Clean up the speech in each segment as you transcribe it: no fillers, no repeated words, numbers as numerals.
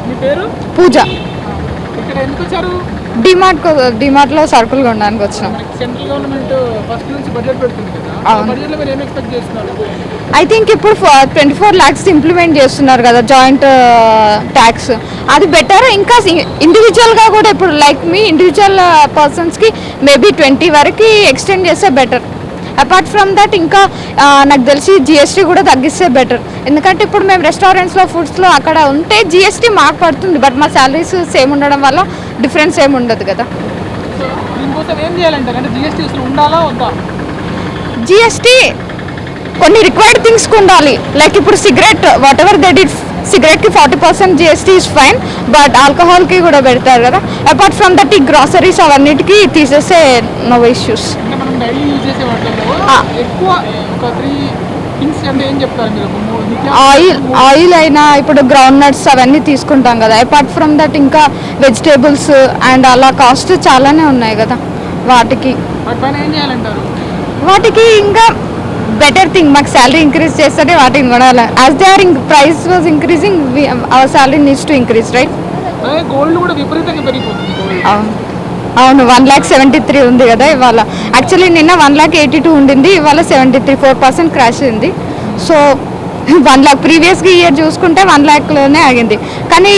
మీ పేరు? పూజ. ఇక్కడ ఎందుకు వచ్చారు? డిమార్ట్లో సరుకులు కొనడానికి వచ్చినాం. సెంట్రల్ గవర్నమెంట్ ఫస్ట్ నుంచి బడ్జెట్ పెడుతుంది కదా, బడ్జెట్లో మీరు ఏం ఎక్స్పెక్ట్ చేస్తున్నారు? ఐ థింక్ ఇప్పుడు 24 lakhs ఇంప్లిమెంట్ చేస్తున్నారు కదా జాయింట్ ట్యాక్స్, అది బెటర్. ఇంకా ఇండివిజువల్గా కూడా ఇప్పుడు లైక్ మీ ఇండివిజువల్ పర్సన్స్కి మేబీ 20 వరకు ఎక్స్టెండ్ చేస్తే బెటర్. అపార్ట్ ఫ్రమ్ దట్ ఇంకా నాకు తెలిసి జిఎస్టీ కూడా తగ్గిస్తే బెటర్. ఎందుకంటే ఇప్పుడు మేము రెస్టారెంట్స్లో ఫుడ్స్లో అక్కడ ఉంటే జిఎస్టీ మాకు పడుతుంది, బట్ మా శాలరీస్ సేమ్ ఉండడం వల్ల డిఫరెన్స్ ఏమి ఉండదు కదా. దీనికోసం ఏం చేయాలంటారు? అంటే జిఎస్టీ అసలు ఉండాలా వద్దా? జిఎస్టీ కొన్ని రిక్వైర్డ్ థింగ్స్కి ఉండాలి. లైక్ ఇప్పుడు cigarette whatever they did, సిగరెట్కి 40% జిఎస్టీ ఇస్ ఫైన్, బట్ ఆల్కహాల్కి కూడా పెడతారు కదా. అపార్ట్ ఫ్రమ్ దట్ ఈ గ్రాసరీస్ అవన్నిటికీ తీసేస్తే నో ఇష్యూస్. మనం డైలీ యూజ్ చేసే వాటిలో ఎక్కువ ఒక 3 థింగ్స్ అంటే ఏం చెప్తారు మీరు? ఆయిల్ అయినా ఇప్పుడు గ్రౌండ్ నట్స్ అవన్నీ తీసుకుంటాం కదా. అపార్ట్ ఫ్రమ్ దట్ ఇంకా వెజిటేబుల్స్ అండ్ అలా కాస్ట్ చాలానే ఉన్నాయి కదా. వాటికి ఏం చేయాలంటారు? వాటికి ఇంకా బెటర్ థింగ్ మాకు శాలరీ ఇంక్రీజ్ చేస్తే వాటిని కొనాలి. As they are price was increasing, our salary needs to increase, right? Gold కూడా విపరీతంగా పెరిగిపోతుంది. అవును 1,73,000 ఉంది కదా ఇవాళ. యాక్చువల్లీ నిన్న 1,82,000 ఉండింది, ఇవాళ 73, 4% క్రాష్ అయింది. సో 1 lakh ప్రీవియస్గా ఇయర్ చూసుకుంటే 1 lakhలోనే ఆగింది. కానీ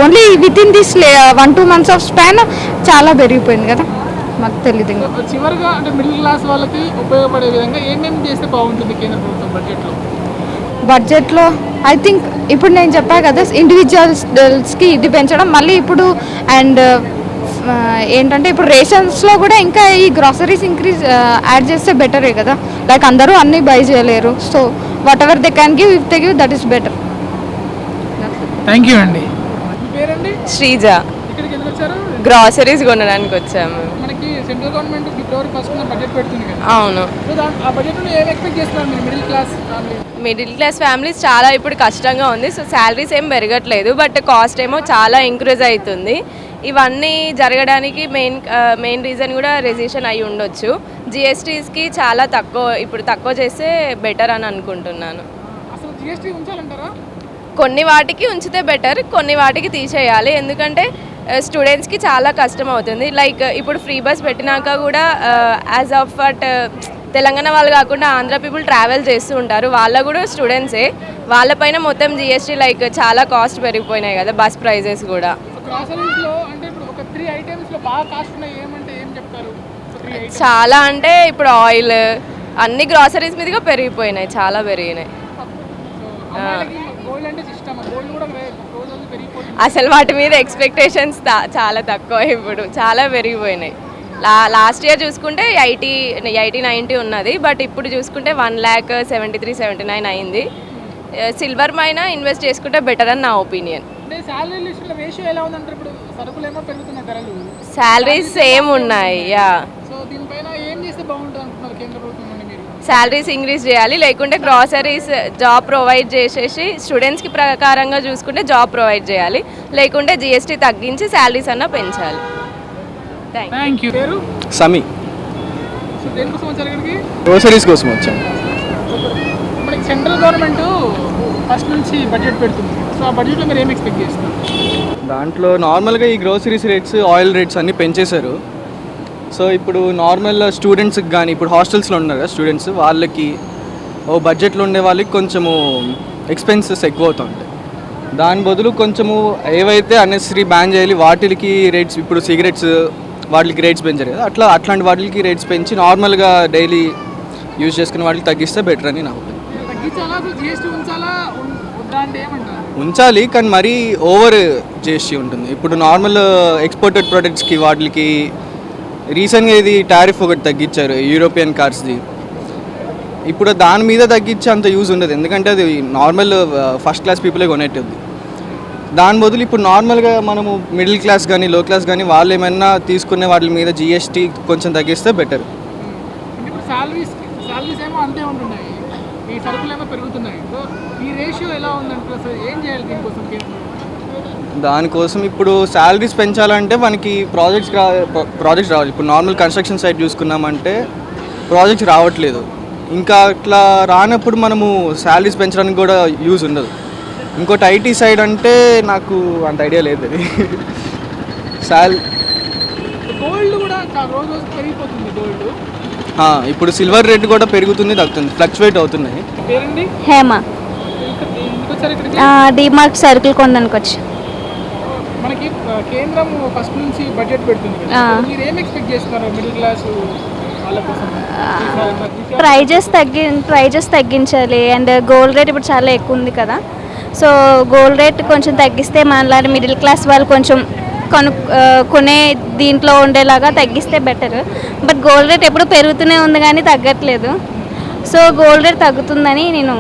only with in this 1-2 months of span చాలా పెరిగిపోయింది కదా, మాకు తెలియదు. చివరిగా అంటే మిడిల్ క్లాస్ వాళ్ళకి ఉపయోగపడే విధంగా ఏమేమి చేస్తే బాగుంటుంది కేంద్ర ప్రభుత్వం బడ్జెట్లో? ఐ థింక్ ఇప్పుడు నేను చెప్పా కదా ఇండివిజువల్స్కి ఇది పెంచడం, మళ్ళీ ఇప్పుడు అండ్ ఏంటంటే ఇప్పుడు రేషన్స్లో కూడా ఇంకా ఈ గ్రాసరీస్ ఇంక్రీజ్ యాడ్ చేస్తే బెటరే కదా. లైక్ అందరూ అన్నీ బై చేయలేరు. So what ever they can give, if they give that is better. Thank you అండి. మీ పేరండి? శ్రీజ. ఇక్కడికి ఎందుకు వచ్చారు? గ్రాసరీస్ కొనడానికి వచ్చాము. మనకి సెంట్రల్ గవర్నమెంట్ ఫిబ్రవరి 1st బడ్జెట్ పెడుతుంది కదా. అవును. సో ఆ బడ్జెట్లో ఏం ఎక్స్పెక్ట్ చేస్తున్నారు మీరు? మిడిల్ క్లాస్ ఫ్యామిలీస్ చాలా ఇప్పుడు కష్టంగా ఉంది. సో శాలరీస్ ఏం పెరగట్లేదు, బట్ కాస్ట్ ఏమో చాలా ఇంక్రీజ్ అవుతుంది. ఇవన్నీ జరగడానికి మెయిన్ రీజన్ కూడా రెసిషన్ అయి ఉండొచ్చు. జిఎస్టీస్కి చాలా తక్కువ చేస్తే బెటర్ అని అనుకుంటున్నాను. అసలు జిఎస్టీ ఉంచాలంటారా? కొన్ని వాటికి ఉంచితే బెటర్, కొన్ని వాటికి తీసేయాలి. ఎందుకంటే స్టూడెంట్స్కి చాలా కష్టం అవుతుంది. లైక్ ఇప్పుడు ఫ్రీ బస్ పెట్టినాక కూడా యాజ్ ఆఫ్ అట్ తెలంగాణ వాళ్ళు కాకుండా ఆంధ్ర పీపుల్ ట్రావెల్ చేస్తూ ఉంటారు, వాళ్ళ కూడా స్టూడెంట్సే. వాళ్ళపైన మొత్తం జిఎస్టీ లైక్ చాలా కాస్ట్ పెరిగిపోయినాయి కదా, బస్ ప్రైజెస్ కూడా. చాలా అంటే ఇప్పుడు ఆయిల్ అన్ని గ్రాసరీస్ మీదుగా పెరిగిపోయినాయి, చాలా పెరిగినాయి. అసలు వాటి మీద ఎక్స్పెక్టేషన్స్ చాలా తక్కువ, ఇప్పుడు చాలా పెరిగిపోయినాయి. లాస్ట్ ఇయర్ చూసుకుంటే 80-90 ఉన్నది, బట్ ఇప్పుడు చూసుకుంటే 1,73,000-79 అయింది. సిల్వర్ పైన ఇన్వెస్ట్ చేసుకుంటే బెటర్ అని నా ఒపీనియన్. శాలరీస్ సేమ్ ఉన్నాయి. శాలరీస్ ఇంక్రీజ్ చేయాలి, లేకుంటే గ్రాసరీస్ జాబ్ ప్రొవైడ్ చేసేసి స్టూడెంట్స్కి ప్రకారంగా చూసుకుంటే జాబ్ ప్రొవైడ్ చేయాలి, లేకుంటే జిఎస్టీ తగ్గించి శాలరీస్ అన్న పెంచాలి. Thank you. సమీ. గ్రోసరీస్ కోసం వచ్చాం. మనకి సెంట్రల్ గవర్నమెంట్ ఫస్ట్ నుంచి బడ్జెట్ పెడుతుంది. సో ఆ బడ్జెట్లో మీరు ఏం ఎక్స్పెక్ట్ చేస్తారు? దాంట్లో నార్మల్గా ఈ గ్రోసరీస్ రేట్స్, ఆయిల్ రేట్స్ అన్నీ పెంచేశారు. సో ఇప్పుడు నార్మల్ స్టూడెంట్స్కి కానీ ఇప్పుడు హాస్టల్స్లో ఉన్నారు కదా స్టూడెంట్స్, వాళ్ళకి బడ్జెట్లో ఉండే వాళ్ళకి కొంచెము ఎక్స్పెన్సెస్ ఎక్కువ అవుతుంటాయి. దాని బదులు కొంచెము ఏవైతే అన్నెసరీ బ్యాన్ చేయాలి వాటికి రేట్స్, ఇప్పుడు సిగరెట్స్ వాటికి రేట్స్ పెంచారు కదా, అట్లాంటి వాటికి రేట్స్ పెంచి నార్మల్గా డైలీ యూజ్ చేసుకునే వాటికి తగ్గిస్తే బెటర్ అని నా ఒపీనియన్. ఉంచాలి, కానీ మరీ ఓవర్ జిఎస్టీ ఉంటుంది. ఇప్పుడు నార్మల్ ఎక్స్పోర్టెడ్ ప్రొడక్ట్స్కి వాటికి రీసెంట్గా ఇది టారిఫ్ ఒకటి తగ్గించారు యూరోపియన్ కార్స్ది. ఇప్పుడు దాని మీద తగ్గించి అంత యూజ్ ఉండదు, ఎందుకంటే అది నార్మల్ ఫస్ట్ క్లాస్ పీపులే కొనేటుంది. దాని బదులు ఇప్పుడు నార్మల్గా మనము మిడిల్ క్లాస్ కానీ లో క్లాస్ కానీ వాళ్ళు ఏమైనా తీసుకునే వాటి మీద జిఎస్టీ కొంచెం తగ్గిస్తే బెటర్. ఈ సరుకులు ఏమో పెరుగుతున్నాయి. సో ఈ రేషియో ఎలా ఉందంటే అసలు ఏం చేయాలి దీనికోసం? దానికోసం ఇప్పుడు శాలరీస్ పెంచాలంటే మనకి ప్రాజెక్ట్స్ రావాలి. ఇప్పుడు నార్మల్ కన్స్ట్రక్షన్ సైట్ చూసుకున్నామంటే ప్రాజెక్ట్స్ రావట్లేదు. ఇంకా అట్లా రానప్పుడు మనము శాలరీస్ పెంచడానికి కూడా యూజ్ ఉండదు. ఇంకోటి ఐటీ సైడ్ అంటే నాకు అంత ఐడియా లేదు అది. గోల్డ్ కూడా రోజు రోజు పెరిగిపోతుంది గోల్డ్. ఇప్పుడు సిల్వర్ రేట్ కూడా పెరుగుతుంది తగ్గుతుంది, ఫ్లక్చువేట్ అవుతున్నాయి. పేరండి? హేమ ఎందుకు వచ్చారు ఇక్కడికి? డిమార్ట్ సరుకులు కొనడానికి వచ్చి. మనకి కేంద్రం ఫస్ట్ నుంచి బడ్జెట్ పెడుతుంది కదా, మీరు ఏం ఎక్స్పెక్ట్ చేస్తున్నారు మిడిల్ క్లాస్ వాళ్ళ కోసం? ప్రైజెస్ తగ్గించాలి. అండ్ గోల్డ్ రేట్ ఇప్పుడు చాలా ఎక్కువ ఉంది కదా, సో గోల్డ్ రేట్ కొంచెం తగ్గిస్తే మనలాంటి మిడిల్ క్లాస్ వాళ్ళు కొంచెం కొనే దీంట్లో ఉండేలాగా తగ్గిస్తే బెటర్. బట్ గోల్డ్ రేట్ ఎప్పుడు పెరుగుతూనే ఉంది కానీ తగ్గట్లేదు. సో గోల్డ్ రేట్ తగ్గుతుందని నేను.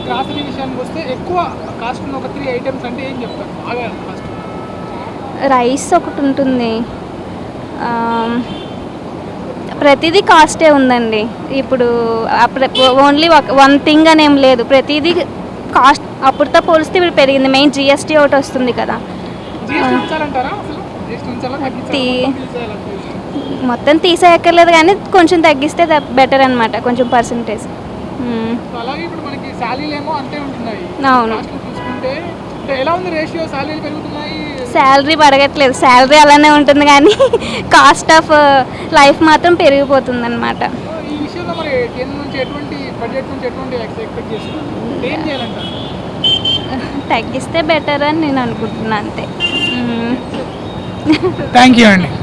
గ్రాసరీ విషయానికి వస్తే ఎక్కువ కాస్ట్ ఉన్న ఒక 3 ఐటమ్స్ అంటే ఏం చెప్తారు బాగా కాస్ట్? రైస్ ఒకటి ఉంటుంది, ప్రతిదీ కాస్టే ఉందండి ఇప్పుడు. ఓన్లీ వన్ థింగ్ అని ఏం లేదు, ప్రతిదీ కాస్ట్ అప్పుడుతో పోలిస్తే ఇప్పుడు పెరిగింది. మెయిన్ జిఎస్టీ ఒకటి వస్తుంది కదా, మొత్తం తీసేయక్కర్లేదు కానీ కొంచెం తగ్గిస్తే బెటర్ అనమాట, కొంచెం పర్సంటేజ్. అవును, శాలరీ పెరగట్లేదు, శాలరీ అలానే ఉంటుంది కానీ కాస్ట్ ఆఫ్ లైఫ్ మాత్రం పెరిగిపోతుంది అనమాట. తగ్గిస్తే బెటర్ అని నేను అనుకుంటున్నాను అంతే. థ్యాంక్ యూ అండి.